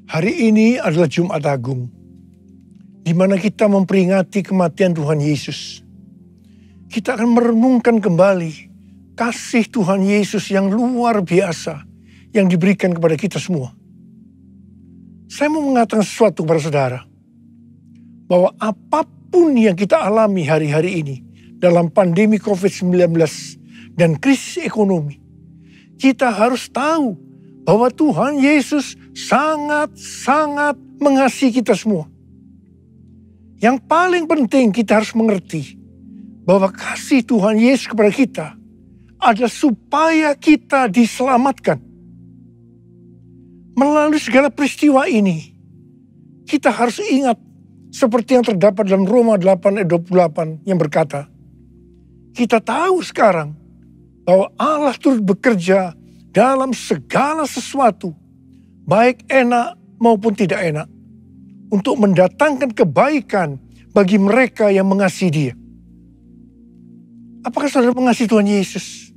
Hari ini adalah Jumat Agung, di mana kita memperingati kematian Tuhan Yesus. Kita akan merenungkan kembali kasih Tuhan Yesus yang luar biasa yang diberikan kepada kita semua. Saya mau mengatakan sesuatu kepada saudara, bahwa apapun yang kita alami hari-hari ini dalam pandemi COVID-19 dan krisis ekonomi, kita harus tahu bahwa Tuhan Yesus sangat-sangat mengasihi kita semua. Yang paling penting kita harus mengerti bahwa kasih Tuhan Yesus kepada kita adalah supaya kita diselamatkan. Melalui segala peristiwa ini, kita harus ingat seperti yang terdapat dalam Roma 8 ayat 28 yang berkata, kita tahu sekarang bahwa Allah turut bekerja dalam segala sesuatu, baik enak maupun tidak enak, untuk mendatangkan kebaikan bagi mereka yang mengasihi Dia. Apakah saudara mengasihi Tuhan Yesus?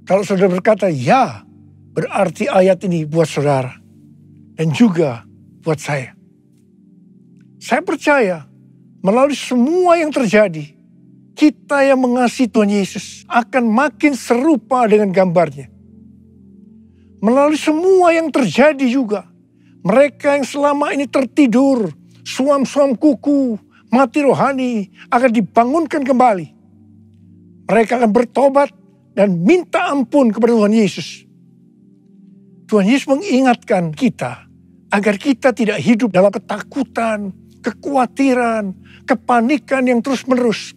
Kalau saudara berkata ya, berarti ayat ini buat saudara dan juga buat saya. Saya percaya melalui semua yang terjadi, kita yang mengasihi Tuhan Yesus akan makin serupa dengan gambarnya. Melalui semua yang terjadi juga, mereka yang selama ini tertidur, suam-suam kuku, mati rohani akan dibangunkan kembali. Mereka akan bertobat dan minta ampun kepada Tuhan Yesus. Tuhan Yesus mengingatkan kita agar kita tidak hidup dalam ketakutan, kekhawatiran, kepanikan yang terus-menerus.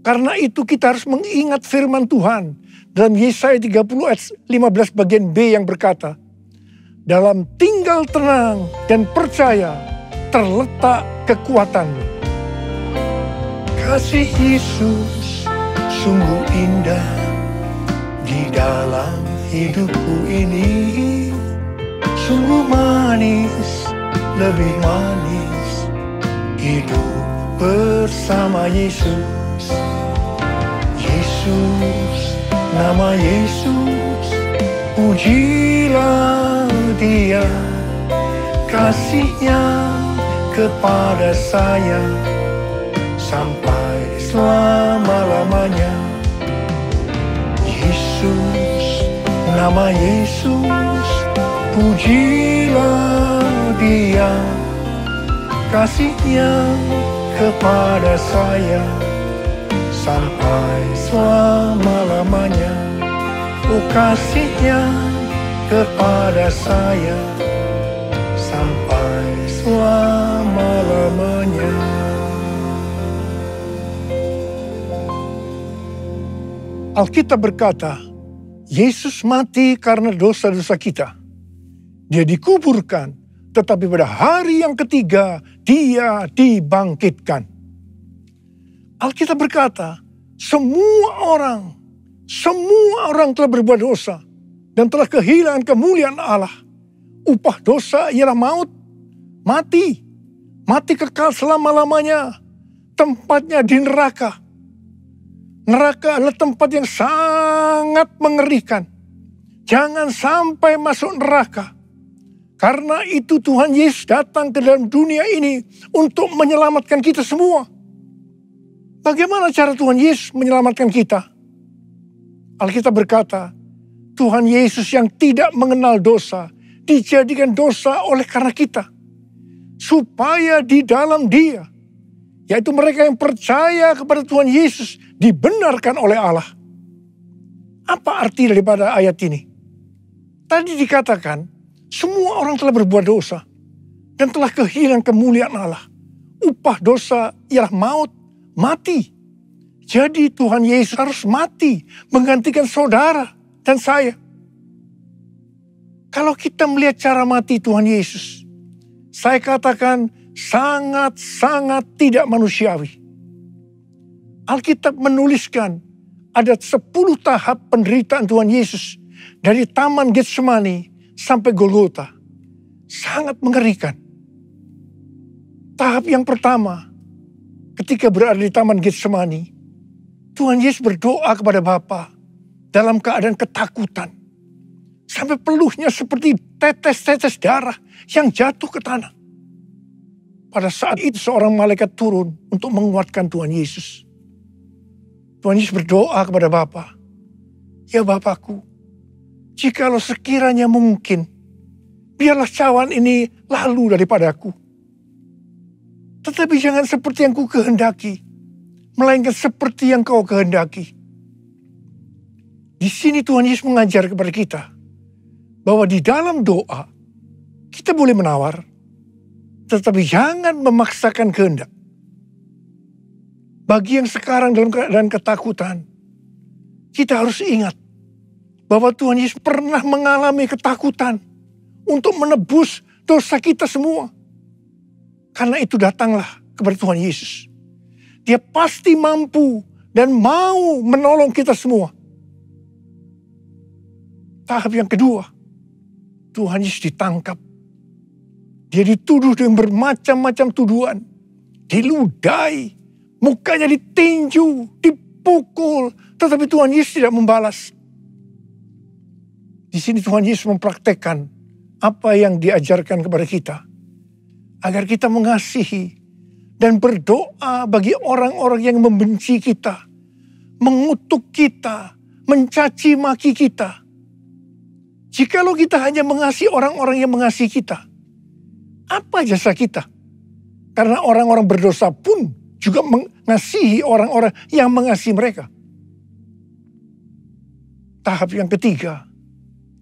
Karena itu kita harus mengingat firman Tuhan dalam Yesaya 30 ayat 15 bagian B yang berkata, dalam tinggal tenang dan percaya terletak kekuatanmu. Kasih Yesus sungguh indah di dalam hidupku ini. Sungguh manis, lebih manis hidup bersama Yesus. Yesus, nama Yesus, pujilah Dia, kasih-Nya kepada saya sampai selama-lamanya. Yesus, nama Yesus, pujilah Dia, kasih-Nya kepada saya sampai selama-lamanya. Oh, kasih-Nya kepada saya sampai selama-lamanya. Alkitab berkata, Yesus mati karena dosa-dosa kita. Dia dikuburkan, tetapi pada hari yang ketiga Dia dibangkitkan. Alkitab berkata, semua orang telah berbuat dosa dan telah kehilangan kemuliaan Allah. Upah dosa ialah maut, mati kekal selama-lamanya. Tempatnya di neraka. Neraka adalah tempat yang sangat mengerikan. Jangan sampai masuk neraka. Karena itu Tuhan Yesus datang ke dalam dunia ini untuk menyelamatkan kita semua. Bagaimana cara Tuhan Yesus menyelamatkan kita? Alkitab berkata, Tuhan Yesus yang tidak mengenal dosa, dijadikan dosa oleh karena kita. Supaya di dalam Dia, yaitu mereka yang percaya kepada Tuhan Yesus, dibenarkan oleh Allah. Apa arti daripada ayat ini? Tadi dikatakan, semua orang telah berbuat dosa dan telah kehilangan kemuliaan Allah. Upah dosa ialah maut, mati. Jadi Tuhan Yesus harus mati menggantikan saudara dan saya. Kalau kita melihat cara mati Tuhan Yesus, saya katakan sangat-sangat tidak manusiawi. Alkitab menuliskan ada 10 tahap penderitaan Tuhan Yesus dari Taman Getsemani sampai Golgota. Sangat mengerikan. Tahap yang pertama, ketika berada di Taman Getsemani, Tuhan Yesus berdoa kepada Bapa dalam keadaan ketakutan. Sampai peluhnya seperti tetes-tetes darah yang jatuh ke tanah. Pada saat itu seorang malaikat turun untuk menguatkan Tuhan Yesus. Tuhan Yesus berdoa kepada Bapa, "Ya Bapakku, jikalau sekiranya mungkin, biarlah cawan ini lalu daripadaku. Tetapi jangan seperti yang ku kehendaki, melainkan seperti yang kau kehendaki." Di sini Tuhan Yesus mengajar kepada kita bahwa di dalam doa kita boleh menawar, tetapi jangan memaksakan kehendak. Bagi yang sekarang dalam keadaan ketakutan, kita harus ingat bahwa Tuhan Yesus pernah mengalami ketakutan untuk menebus dosa kita semua. Karena itu datanglah kepada Tuhan Yesus. Dia pasti mampu dan mau menolong kita semua. Tahap yang kedua, Tuhan Yesus ditangkap. Dia dituduh dengan bermacam-macam tuduhan. Diludahi, mukanya ditinju, dipukul. Tetapi Tuhan Yesus tidak membalas. Di sini Tuhan Yesus mempraktekkan apa yang diajarkan kepada kita. Agar kita mengasihi dan berdoa bagi orang-orang yang membenci kita. Mengutuk kita, mencaci maki kita. Jikalau kita hanya mengasihi orang-orang yang mengasihi kita, apa jasa kita? Karena orang-orang berdosa pun juga mengasihi orang-orang yang mengasihi mereka. Tahap yang ketiga,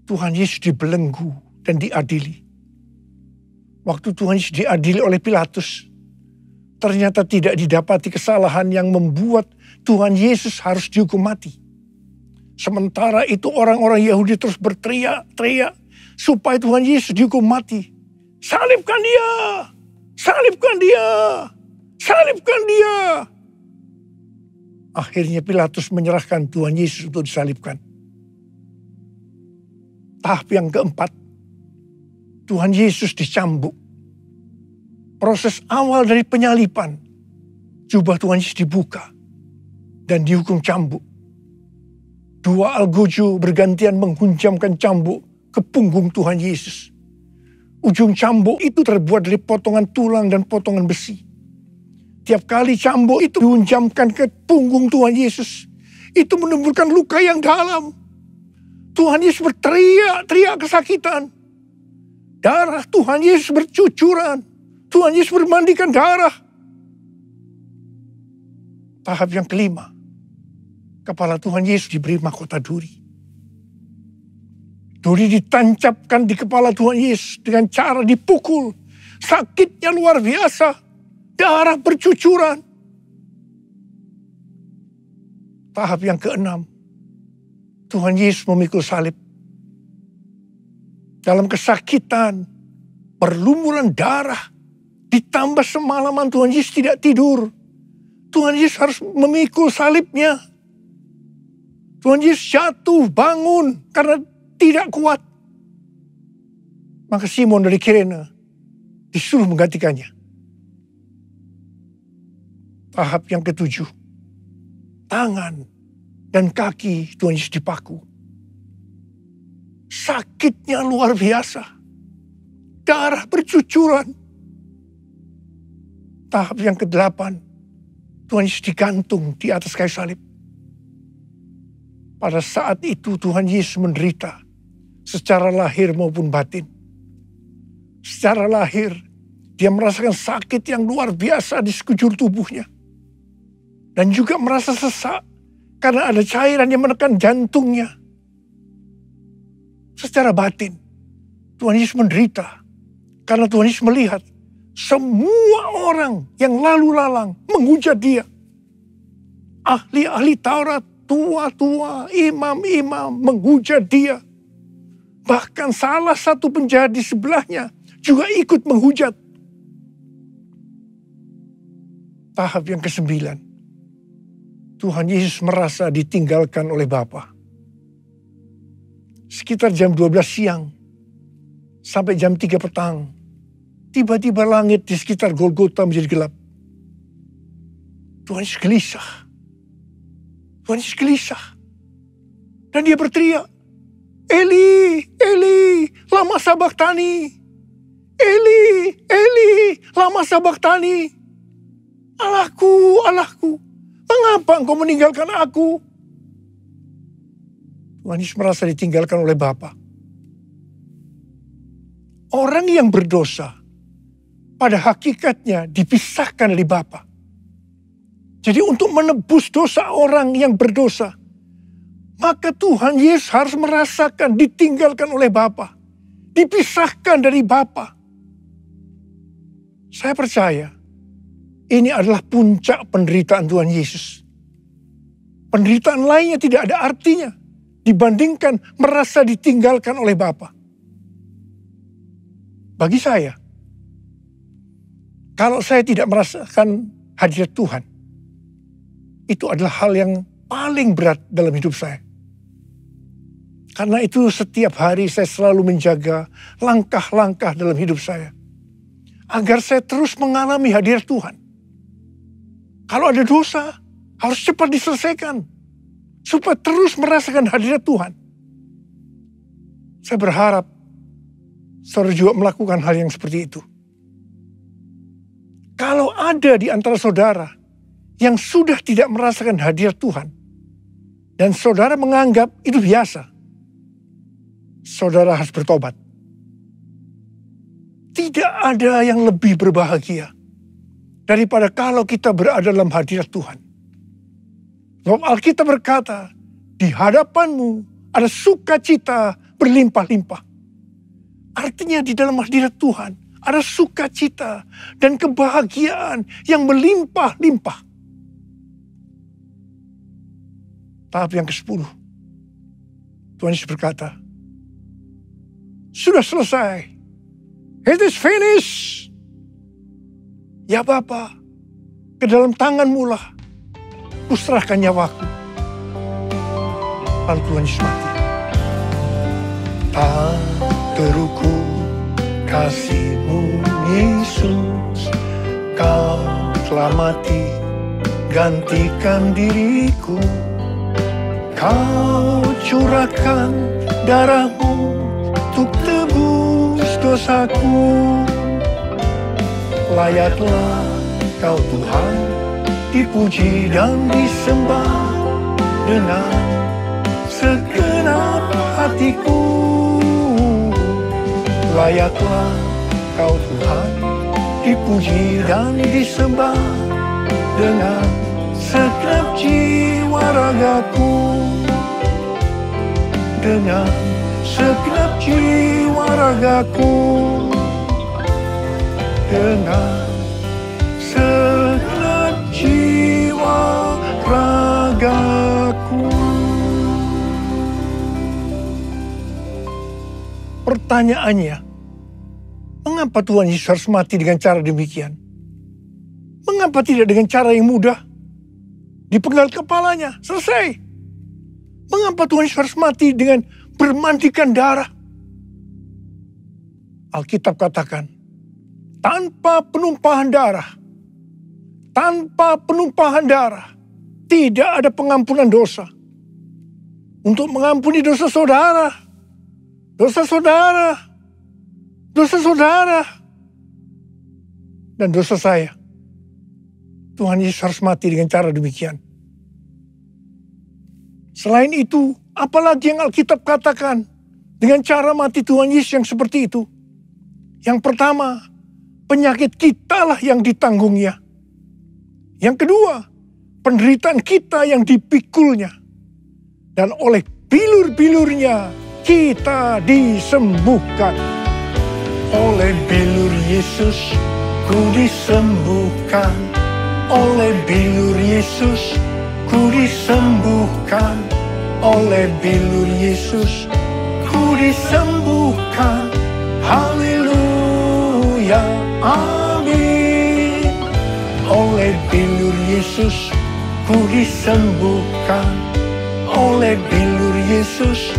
Tuhan Yesus dibelenggu dan diadili. Waktu Tuhan Yesus diadili oleh Pilatus, ternyata tidak didapati kesalahan yang membuat Tuhan Yesus harus dihukum mati. Sementara itu orang-orang Yahudi terus berteriak-teriak supaya Tuhan Yesus dihukum mati. "Salibkan dia! Salibkan dia! Salibkan dia!" Akhirnya Pilatus menyerahkan Tuhan Yesus untuk disalibkan. Tahap yang keempat, Tuhan Yesus dicambuk. Proses awal dari penyaliban, jubah Tuhan Yesus dibuka dan dihukum cambuk. Dua algojo bergantian menghunjamkan cambuk ke punggung Tuhan Yesus. Ujung cambuk itu terbuat dari potongan tulang dan potongan besi. Tiap kali cambuk itu dihunjamkan ke punggung Tuhan Yesus, itu menimbulkan luka yang dalam. Tuhan Yesus berteriak-teriak kesakitan. Darah Tuhan Yesus bercucuran. Tuhan Yesus bermandikan darah. Tahap yang kelima, kepala Tuhan Yesus diberi mahkota duri. Duri ditancapkan di kepala Tuhan Yesus dengan cara dipukul. Sakitnya luar biasa. Darah bercucuran. Tahap yang keenam, Tuhan Yesus memikul salib. Dalam kesakitan, berlumuran darah, ditambah semalaman Tuhan Yesus tidak tidur. Tuhan Yesus harus memikul salibnya. Tuhan Yesus jatuh, bangun karena tidak kuat. Maka Simon dari Kirene disuruh menggantikannya. Tahap yang ketujuh, tangan dan kaki Tuhan Yesus dipaku. Sakitnya luar biasa. Darah bercucuran. Tahap yang ke-8, Tuhan Yesus digantung di atas kayu salib. Pada saat itu Tuhan Yesus menderita secara lahir maupun batin. Secara lahir, dia merasakan sakit yang luar biasa di sekujur tubuhnya. Dan juga merasa sesak karena ada cairan yang menekan jantungnya. Secara batin, Tuhan Yesus menderita karena Tuhan Yesus melihat semua orang yang lalu lalang menghujat dia. Ahli-ahli Taurat, tua-tua, imam-imam menghujat dia. Bahkan salah satu penjahat di sebelahnya juga ikut menghujat. Tahap yang ke-9, Tuhan Yesus merasa ditinggalkan oleh Bapa. Sekitar jam 12 siang sampai jam 3 petang, tiba-tiba langit di sekitar Golgota menjadi gelap. Tuhan Yesus gelisah. Tuhan Yesus gelisah. Dan dia berteriak, Eli, Eli, lama sabachthani. Eli, Eli, lama sabachthani. Allahku, Allahku, mengapa engkau meninggalkan aku? Tuhan Yesus merasa ditinggalkan oleh Bapa. Orang yang berdosa pada hakikatnya dipisahkan dari Bapa. Jadi untuk menebus dosa orang yang berdosa, maka Tuhan Yesus harus merasakan ditinggalkan oleh Bapa, dipisahkan dari Bapa. Saya percaya ini adalah puncak penderitaan Tuhan Yesus. Penderitaan lainnya tidak ada artinya dibandingkan merasa ditinggalkan oleh Bapa. Bagi saya, kalau saya tidak merasakan hadirat Tuhan, itu adalah hal yang paling berat dalam hidup saya. Karena itu setiap hari saya selalu menjaga langkah-langkah dalam hidup saya, agar saya terus mengalami hadirat Tuhan. Kalau ada dosa, harus cepat diselesaikan, supaya terus merasakan hadirat Tuhan. Saya berharap saudara juga melakukan hal yang seperti itu. Kalau ada di antara saudara yang sudah tidak merasakan hadirat Tuhan, dan saudara menganggap itu biasa, saudara harus bertobat. Tidak ada yang lebih berbahagia daripada kalau kita berada dalam hadirat Tuhan. Sebab Alkitab berkata, di hadapanmu ada sukacita berlimpah-limpah. Artinya di dalam hadirat Tuhan ada sukacita dan kebahagiaan yang berlimpah-limpah. Tahap yang ke-10. Tuhan Yesus berkata, sudah selesai. It is finished. Ya Bapa, ke dalam tangan-Mu lah kuserahkan nyawaku. Lalu Tuhan Yesus mati. Tak terukur kasih-Mu Yesus, Kau telah mati gantikan diriku. Kau curahkan darah-Mu untuk tebus dosaku. Layaklah Kau Tuhan dipuji dan disembah dengan segenap hatiku. Layaklah Kau Tuhan dipuji dan disembah dengan segenap jiwa ragaku. Dengan segenap jiwa ragaku. Dengan segenap jiwa ragaku. Pertanyaannya, mengapa Tuhan Yesus harus mati dengan cara demikian? Mengapa tidak dengan cara yang mudah? Dipenggal kepalanya, selesai. Mengapa Tuhan Yesus harus mati dengan bermandikan darah? Alkitab katakan, tanpa penumpahan darah, tidak ada pengampunan dosa. Untuk mengampuni dosa saudara, dan dosa saya, Tuhan Yesus harus mati dengan cara demikian. Selain itu, apalagi yang Alkitab katakan dengan cara mati Tuhan Yesus yang seperti itu? Yang pertama, penyakit kita lah yang ditanggungnya. Yang kedua, penderitaan kita yang dipikulnya. Dan oleh bilur-bilurnya kita disembuhkan. Oleh bilur Yesus ku disembuhkan. Oleh bilur Yesus ku disembuhkan. Oleh bilur Yesus ku disembuhkan. Haleluya, amin. Oleh bilur Yesus ku disembuhkan. Oleh bilur Yesus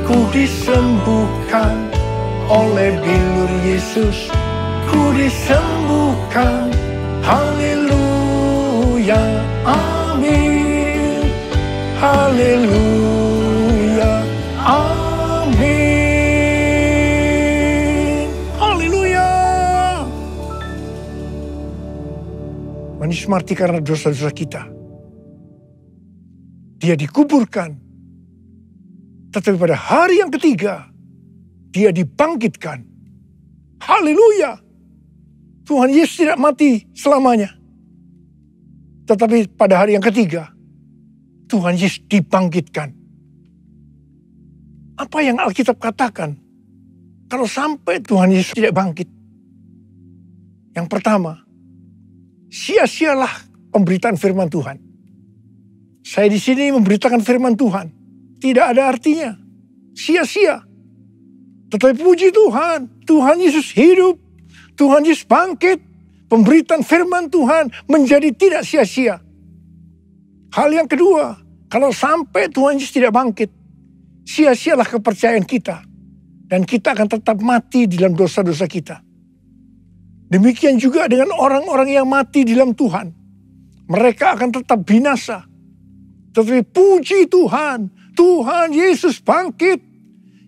ku disembuhkan. Oleh bilur Yesus ku disembuhkan. Haleluya, amin. Haleluya, amin. Yesus mati karena dosa-dosa kita. Dia dikuburkan. Tetapi pada hari yang ketiga, dia dibangkitkan. Haleluya. Tuhan Yesus tidak mati selamanya. Tetapi pada hari yang ketiga, Tuhan Yesus dibangkitkan. Apa yang Alkitab katakan? Kalau sampai Tuhan Yesus tidak bangkit. Yang pertama, sia-sialah pemberitaan firman Tuhan. Saya di sini memberitakan firman Tuhan. Tidak ada artinya. Sia-sia. Tetapi puji Tuhan. Tuhan Yesus hidup. Tuhan Yesus bangkit. Pemberitaan firman Tuhan menjadi tidak sia-sia. Hal yang kedua. Kalau sampai Tuhan Yesus tidak bangkit. Sia-sialah kepercayaan kita. Dan kita akan tetap mati di dalam dosa-dosa kita. Demikian juga dengan orang-orang yang mati di dalam Tuhan. Mereka akan tetap binasa. Tetapi puji Tuhan, Tuhan Yesus bangkit.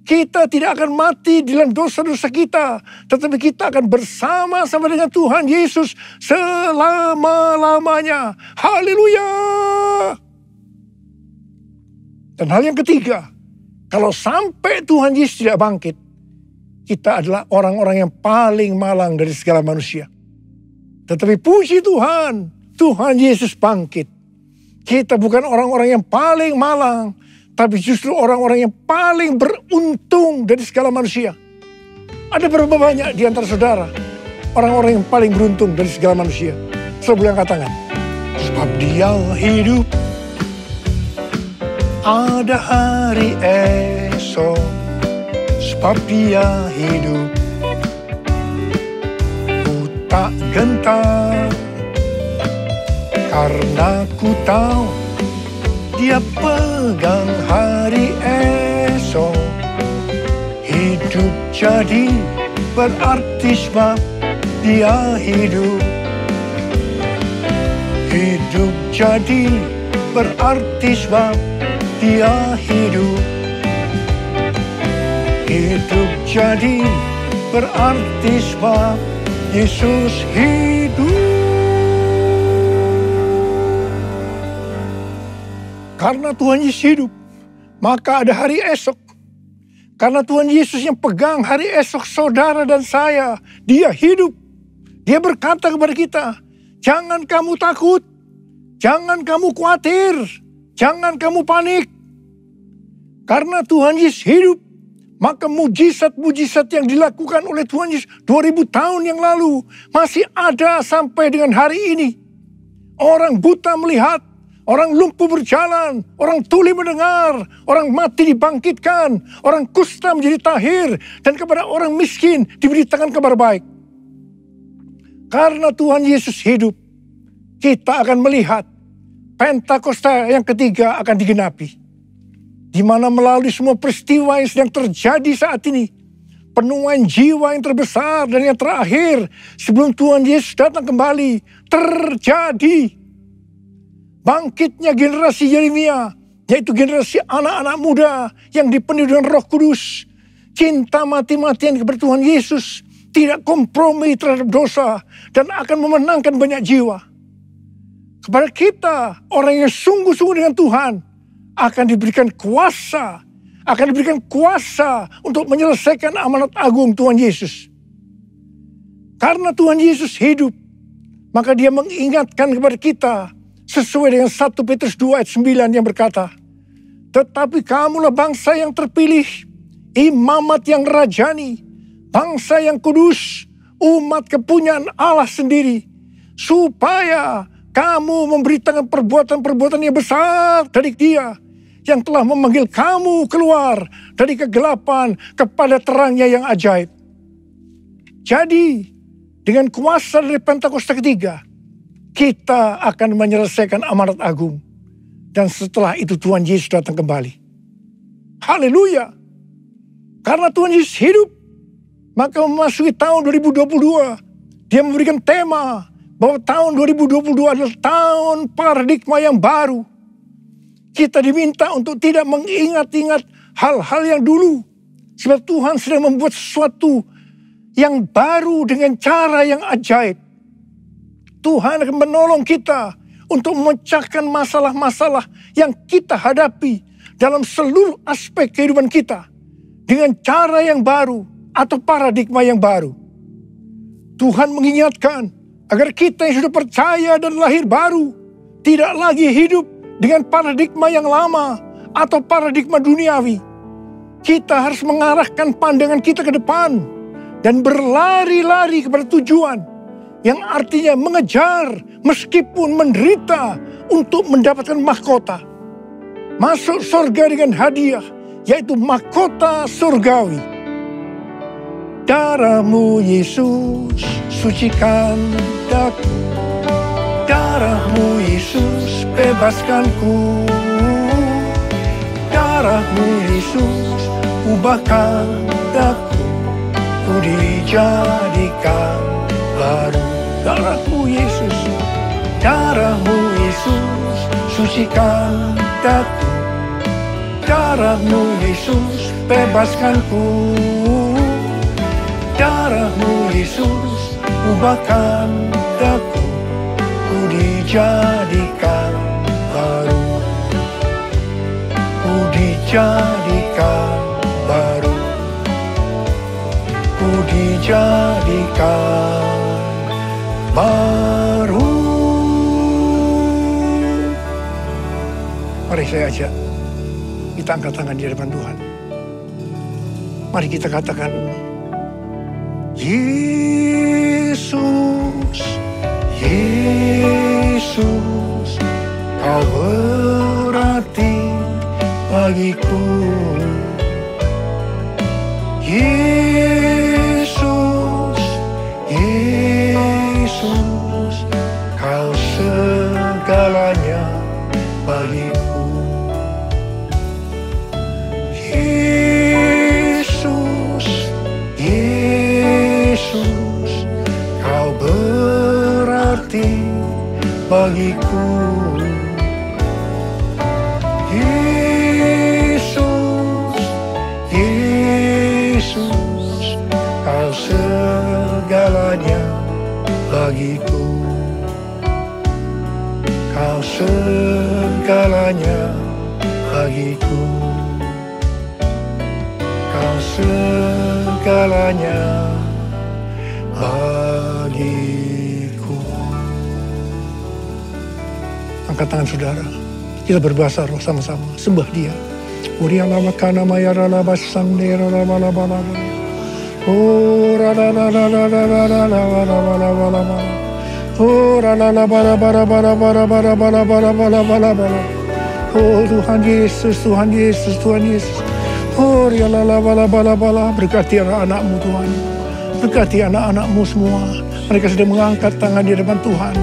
Kita tidak akan mati di dalam dosa-dosa kita. Tetapi kita akan bersama-sama dengan Tuhan Yesus selama-lamanya. Haleluya. Dan hal yang ketiga, kalau sampai Tuhan Yesus tidak bangkit, kita adalah orang-orang yang paling malang dari segala manusia. Tetapi puji Tuhan, Tuhan Yesus bangkit. Kita bukan orang-orang yang paling malang, tapi justru orang-orang yang paling beruntung dari segala manusia. Ada berapa banyak di antara saudara, orang-orang yang paling beruntung dari segala manusia? Saudara angkat tangan. Sebab dia hidup, ada hari esok. Sebab dia hidup, ku tak gentar. Karena ku tahu dia pegang hari esok. Hidup jadi berarti sebab dia hidup. Hidup jadi berarti sebab dia hidup. Hidup jadi berarti sebab Yesus hidup. Karena Tuhan Yesus hidup, maka ada hari esok. Karena Tuhan Yesus yang pegang hari esok saudara dan saya, dia hidup. Dia berkata kepada kita, jangan kamu takut, jangan kamu khawatir, jangan kamu panik. Karena Tuhan Yesus hidup, maka mujizat-mujizat yang dilakukan oleh Tuhan Yesus 2000 tahun yang lalu masih ada sampai dengan hari ini. Orang buta melihat, orang lumpuh berjalan, orang tuli mendengar, orang mati dibangkitkan, orang kusta menjadi tahir, dan kepada orang miskin diberitakan kabar baik. Karena Tuhan Yesus hidup, kita akan melihat Pentakosta yang ketiga akan digenapi. Di mana melalui semua peristiwa yang sedang terjadi saat ini, penuaian jiwa yang terbesar dan yang terakhir sebelum Tuhan Yesus datang kembali terjadi. Bangkitnya generasi Yeremia, yaitu generasi anak-anak muda yang dipenuhi dengan Roh Kudus. Cinta mati-matian kepada Tuhan Yesus, tidak kompromi terhadap dosa, dan akan memenangkan banyak jiwa. Kepada kita, orang yang sungguh-sungguh dengan Tuhan, akan diberikan kuasa untuk menyelesaikan amanat agung Tuhan Yesus. Karena Tuhan Yesus hidup, maka dia mengingatkan kepada kita, sesuai dengan 1 Petrus 2 ayat 9 yang berkata, tetapi kamulah bangsa yang terpilih, imamat yang rajani, bangsa yang kudus, umat kepunyaan Allah sendiri, supaya kamu memberitakan perbuatan-perbuatan yang besar dari Dia yang telah memanggil kamu keluar dari kegelapan kepada terangnya yang ajaib. Jadi, dengan kuasa dari Pentakosta ketiga, kita akan menyelesaikan amanat agung. Dan setelah itu Tuhan Yesus datang kembali. Haleluya. Karena Tuhan Yesus hidup, maka memasuki tahun 2022, dia memberikan tema bahwa tahun 2022 adalah tahun paradigma yang baru. Kita diminta untuk tidak mengingat-ingat hal-hal yang dulu. Sebab Tuhan sedang membuat sesuatu yang baru dengan cara yang ajaib. Tuhan akan menolong kita untuk memecahkan masalah-masalah yang kita hadapi dalam seluruh aspek kehidupan kita dengan cara yang baru atau paradigma yang baru. Tuhan mengingatkan agar kita yang sudah percaya dan lahir baru tidak lagi hidup dengan paradigma yang lama atau paradigma duniawi. Kita harus mengarahkan pandangan kita ke depan dan berlari-lari kepada tujuan yang artinya mengejar meskipun menderita untuk mendapatkan mahkota. Masuk surga dengan hadiah, yaitu mahkota surgawi. Darah-Mu Yesus sucikan daku, darah-Mu Yesus bebaskanku, darah-Mu Yesus ubahkan daku, ku dijadikan baru. Darah-Mu Yesus, darah-Mu Yesus sucikan daku, darah-Mu Yesus bebaskanku, darah-Mu Yesus ubahkan daku, ku dijadikan baru, ku dijadikan baru, ku dijadikan baru. Mari saya ajak kita angkat tangan di hadapan Tuhan. Mari kita katakan, Yesus, Yesus, Kau berarti bagiku. Yesus, Yesus, Kau segalanya bagiku. Yesus, Yesus, Kau berarti bagiku. Yesus, Yesus, Kau segalanya bagiku. Kau segalanya bagiku. Kau segalanya bagiku. Angkat tangan saudara. Kita berbahasa roh sama-sama. Sembah Dia. Oh Tuhan Yesus, Tuhan Yesus, Tuhan Yesus. Oh bala, berkati anak-anak-Mu Tuhan. Berkati anak-anak-Mu semua. Mereka sedang mengangkat tangan di hadapan Tuhan.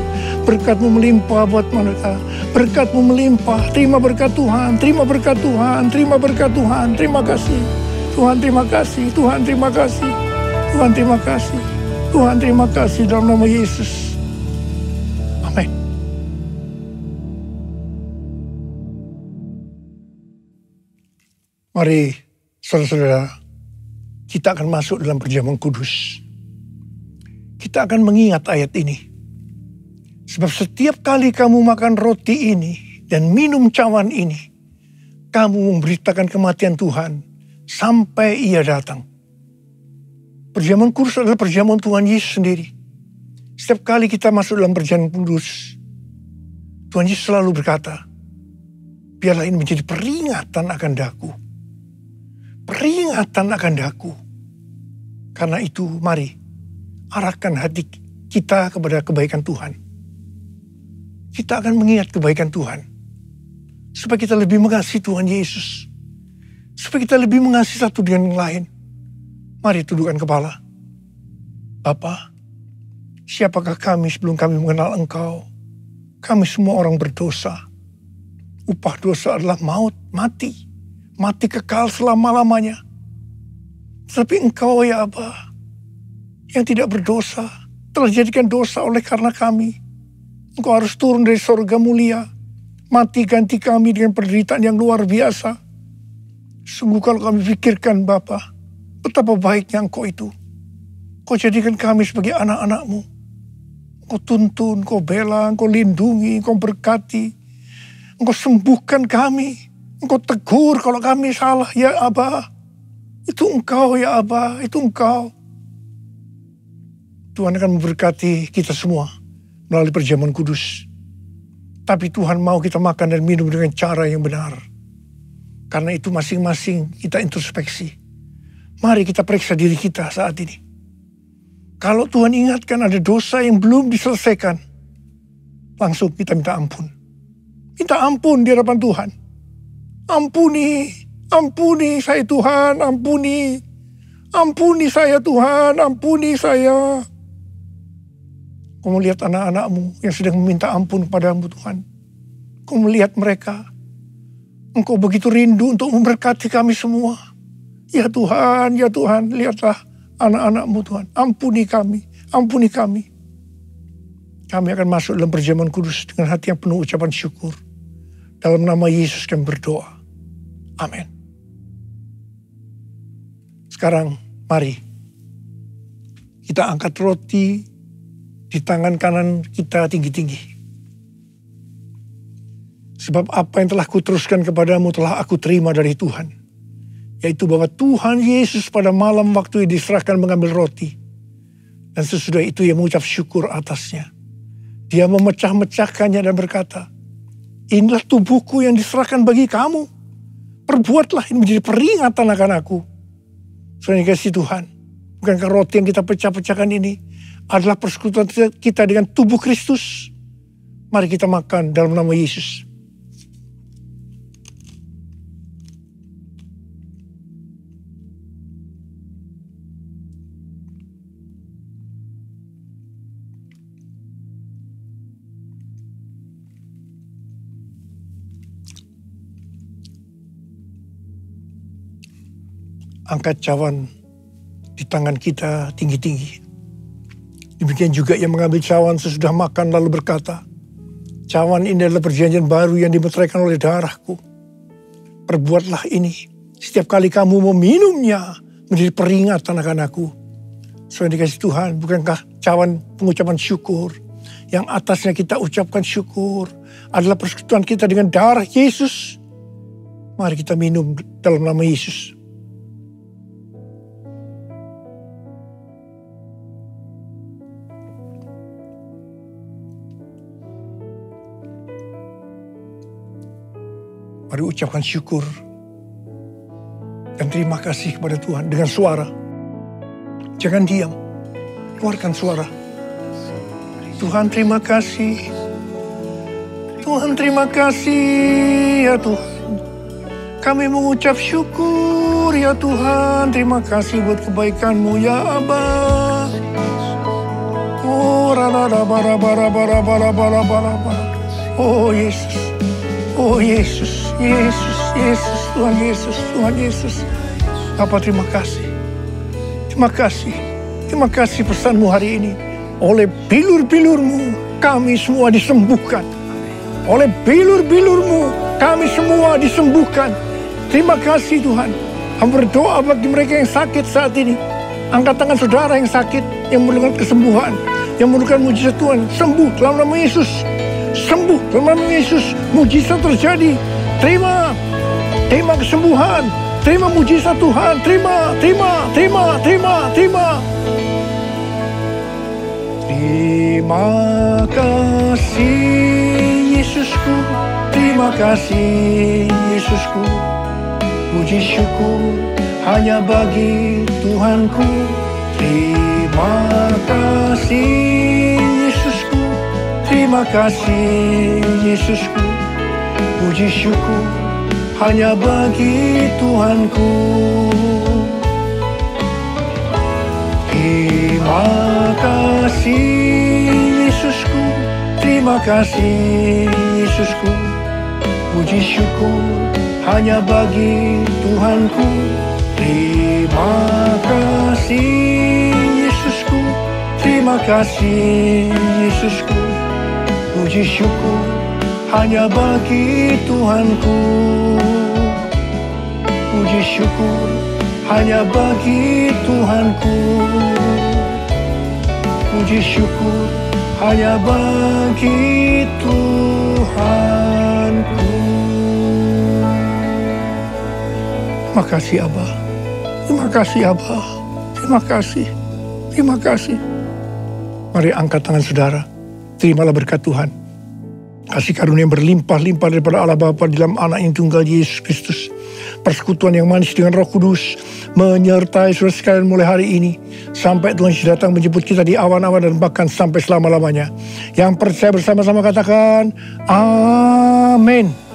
Berkat-Mu melimpah buat mereka. Berkat-Mu melimpah. Terima berkat Tuhan. Terima berkat Tuhan. Terima berkat Tuhan. Terima kasih. Tuhan terima kasih. Tuhan terima kasih. Tuhan terima kasih. Tuhan terima kasih dalam nama Yesus. Amin. Mari saudara-saudara, kita akan masuk dalam perjamuan kudus. Kita akan mengingat ayat ini. Sebab setiap kali kamu makan roti ini dan minum cawan ini, kamu memberitakan kematian Tuhan sampai Ia datang. Perjamuan kudus adalah perjamuan Tuhan Yesus sendiri. Setiap kali kita masuk dalam perjamuan kudus, Tuhan Yesus selalu berkata, biarlah ini menjadi peringatan akan daku. Peringatan akan daku. Karena itu mari arahkan hati kita kepada kebaikan Tuhan. Kita akan mengingat kebaikan Tuhan. Supaya kita lebih mengasihi Tuhan Yesus. Supaya kita lebih mengasihi satu dengan yang lain. Mari tundukkan kepala. Bapa, siapakah kami sebelum kami mengenal Engkau? Kami semua orang berdosa. Upah dosa adalah maut, mati. Mati kekal selama-lamanya. Tapi Engkau ya Aba, yang tidak berdosa, telah dijadikan dosa oleh karena kami. Engkau harus turun dari surga mulia. Mati ganti kami dengan penderitaan yang luar biasa. Sungguh kalau kami pikirkan Bapa, betapa baiknya Engkau itu. Kau jadikan kami sebagai anak-anak-Mu. Engkau tuntun, Engkau bela, Engkau lindungi, Engkau berkati. Engkau sembuhkan kami. Engkau tegur kalau kami salah, ya Aba. Itu Engkau ya Aba, itu Engkau. Tuhan akan memberkati kita semua melalui perjamuan kudus. Tapi Tuhan mau kita makan dan minum dengan cara yang benar. Karena itu masing-masing kita introspeksi. Mari kita periksa diri kita saat ini. Kalau Tuhan ingatkan ada dosa yang belum diselesaikan, langsung kita minta ampun. Minta ampun di hadapan Tuhan. Ampuni, ampuni saya Tuhan, ampuni. Ampuni saya Tuhan, ampuni saya. Kau melihat anak-anakmu yang sedang meminta ampun kepadamu Tuhan. Kau melihat mereka. Engkau begitu rindu untuk memberkati kami semua. Ya Tuhan, lihatlah anak-anakmu Tuhan. Ampuni kami, ampuni kami. Kami akan masuk dalam perjamuan kudus dengan hati yang penuh ucapan syukur. Dalam nama Yesus kami berdoa. Amin. Sekarang mari kita angkat roti di tangan kanan kita tinggi-tinggi. Sebab apa yang telah kuteruskan kepadamu telah aku terima dari Tuhan. Yaitu bahwa Tuhan Yesus pada malam waktu yang diserahkan mengambil roti. Dan sesudah itu ia mengucap syukur atasnya. Dia memecah-mecahkannya dan berkata, inilah tubuhku yang diserahkan bagi kamu. Perbuatlah ini menjadi peringatan akan aku. Saudara yang kasih Tuhan, bukankah roti yang kita pecah-pecahkan ini adalah persekutuan kita dengan tubuh Kristus? Mari kita makan dalam nama Yesus. Angkat cawan di tangan kita tinggi-tinggi. Demikian juga yang mengambil cawan sesudah makan lalu berkata, cawan ini adalah perjanjian baru yang dimeteraikan oleh darahku. Perbuatlah ini setiap kali kamu meminumnya menjadi peringatan akan aku. Saudara dikasih Tuhan, bukankah cawan pengucapan syukur yang atasnya kita ucapkan syukur adalah persekutuan kita dengan darah Yesus? Mari kita minum dalam nama Yesus. Mari ucapkan syukur dan terima kasih kepada Tuhan dengan suara. Jangan diam, keluarkan suara. Tuhan terima kasih. Tuhan terima kasih ya Tuhan. Kami mengucap syukur ya Tuhan. Terima kasih buat kebaikan-Mu ya Aba. Oh rada bara bara bara bara bara bara. Oh Yesus. Oh Yesus, Yesus, Yesus, Tuhan Yesus, Tuhan Yesus. Bapa terima kasih. Terima kasih. Terima kasih pesan-Mu hari ini. Oleh bilur-bilur-Mu kami semua disembuhkan. Oleh bilur-bilur-Mu kami semua disembuhkan. Terima kasih Tuhan. Kami berdoa bagi mereka yang sakit saat ini. Angkat tangan saudara yang sakit, yang memerlukan kesembuhan, yang memerlukan mujizat Tuhan. Sembuh dalam nama Yesus. Sembuh dalam nama Yesus, mujizat terjadi. Terima kesembuhan, terima mujizat Tuhan, terima. Terima kasih Yesusku, terima kasih Yesusku. Puji syukur hanya bagi Tuhanku. Terima kasih Yesusku. Terima kasih Yesusku, puji syukur hanya bagi Tuhanku. Terima kasih Yesusku, terima kasih Yesusku, puji syukur hanya bagi Tuhanku. Terima kasih Yesusku, terima kasih Yesusku. Puji syukur hanya bagi Tuhanku. Puji syukur hanya bagi Tuhanku. Puji syukur hanya bagi Tuhanku. Terima kasih Aba. Terima kasih Aba. Terima kasih. Terima kasih. Mari angkat tangan saudara. Terimalah berkat Tuhan. Kasih karunia yang berlimpah-limpah daripada Allah Bapa di dalam anak yang tunggal Yesus Kristus. Persekutuan yang manis dengan Roh Kudus menyertai saudara sekalian mulai hari ini sampai Tuhan Yesus datang menjemput kita di awan-awan dan bahkan sampai selama-lamanya. Yang percaya bersama-sama katakan amin.